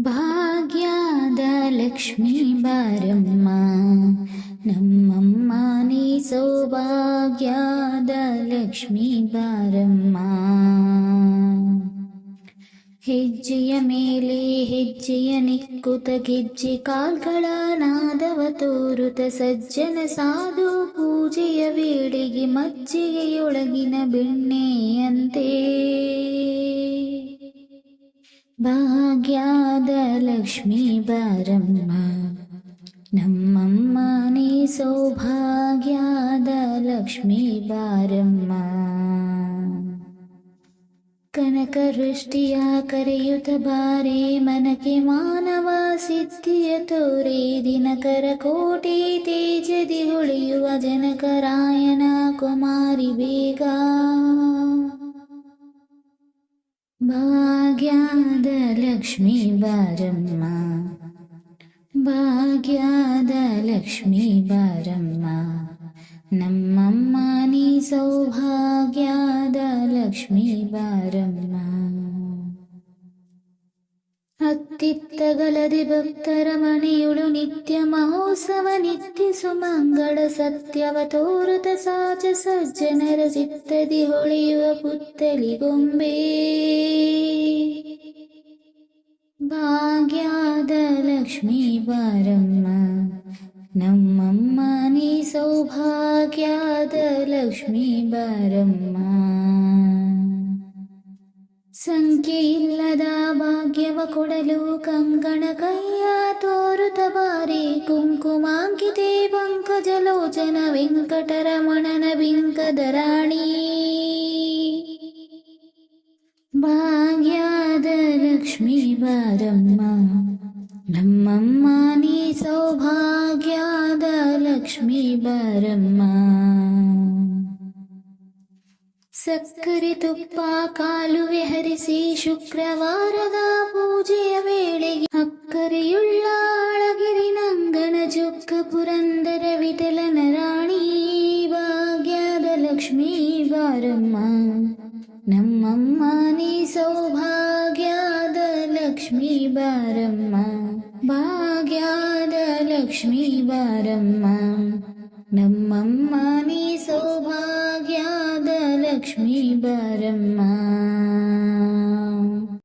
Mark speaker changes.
Speaker 1: ಭಾಗ್ಯದ ಲಕ್ಷ್ಮೀ ಬಾರಮ್ಮ ನಮ್ಮಮ್ಮ ನೀ ಸೌಭಾಗ್ಯದ ಲಕ್ಷ್ಮೀ ಬಾರಮ್ಮ. ಹೆಜ್ಜೆಯ ಮೇಲೆ ಹೆಜ್ಜೆಯ ನಿಕ್ಕುತ ಗೆಜ್ಜೆ ಕಾಲ್ಗಳ ನಾದವ ತೋರುತ ಸಜ್ಜನ ಸಾಧು ಪೂಜೆಯ ವೇಳೆಗೆ ಮಜ್ಜಿಗೆಯೊಳಗಿನ ಬೆಣ್ಣೆಯಂತೆ ಭಾಗ್ಯದ ಲಕ್ಷ್ಮೀ ಬಾರಮ್ಮ ನಮ್ಮಮ್ಮ ನೀ ಸೌಭಾಗ್ಯದ ಲಕ್ಷ್ಮೀ ಬಾರಮ್ಮ. ಕನಕವೃಷ್ಟಿಯ ಕರೆಯುತ್ತ ಬಾರೆ ಮನಕ್ಕೆ ಮಾನವ ಸಿದ್ಧಿಯ ತೋರೆ ದಿನಕರ ಕೋಟಿ ತೇಜದಿ ಹೊಳೆಯುವ ಜನಕರಾಯನ ಕುಮಾರಿ ಬೇಗ. ಭಾಗ್ಯದ ಲಕ್ಷ್ಮೀ ಬಾರಮ್ಮ ಭಾಗ್ಯದ ಲಕ್ಷ್ಮೀ ಬಾರಮ್ಮ ನಮ್ಮಮ್ಮ ನೀ ಸೌಭಾಗ್ಯದ ಲಕ್ಷ್ಮೀ ಬಾರಮ್ಮ. ಅತ್ತಿತ್ತಗಲದೆ ಭಕ್ತರ ಮನೆಯುಳು ನಿತ್ಯ ಮಹೋತ್ಸವ ನಿತ್ಯ ಸುಮಂಗಳ ಸತ್ಯವ ತೋರುತ ಸಾಚ ಸಜ್ಜನರ ಚಿತ್ತದಿ ಹೊಳೆಯುವ ಪುತ್ತಲಿಗೊಂಬೆ. ಭಾಗ್ಯದ ಲಕ್ಷ್ಮೀ ಬಾರಮ್ಮ ನಮ್ಮಮ್ಮ ನೀ ಸೌಭಾಗ್ಯದ ಲಕ್ಷ್ಮೀ ಬಾರಮ್ಮ. ಸಂಖ್ಯೆ ಇಲ್ಲದ ಭಾಗ್ಯವ ಕೊಡಲು ಕಂಕಣ ಕೈಯ ತೋರುತ ಬಾರಿ ಕುಂಕುಮಾಂಕಿತೆ ಪಂಕಜಲೋಚನ ವೆಂಕಟರಮಣನ ಬಿಂಕದ ರಾಣಿ. ಭಾಗ್ಯದ ಲಕ್ಷ್ಮೀ ಬಾರಮ್ಮ ನಮ್ಮಮ್ಮ ನೀ ಸೌಭಾಗ್ಯದ ಲಕ್ಷ್ಮೀ ಬಾರಮ್ಮ. ಸಕ್ಕರೆ ತುಪ್ಪ ಕಾಲುವೆ ಹರಿಸಿ ಶುಕ್ರವಾರದ ಪೂಜೆಯ ವೇಳೆಗೆ ಅಕ್ಕರೆಯುಳ್ಳ ಅಳಗಿರಿ ನಂಗನ ಜೊಕ್ಕ ಪುರಂದರ ವಿಠಲನ ರಾಣಿ. ಭಾಗ್ಯದ ಲಕ್ಷ್ಮೀ ಬಾರಮ್ಮ ನಮ್ಮಮ್ಮ ನೀ ಸೌಭಾಗ್ಯದ ಲಕ್ಷ್ಮೀ ಬಾರಮ್ಮ. ಭಾಗ್ಯದ ಲಕ್ಷ್ಮೀ ಬಾರಮ್ಮ ನಮ್ಮಮ್ಮ ನೀ ಸೌಭಾಗ್ಯದ ಲಕ್ಷ್ಮೀ ಬಾರಮ್ಮ.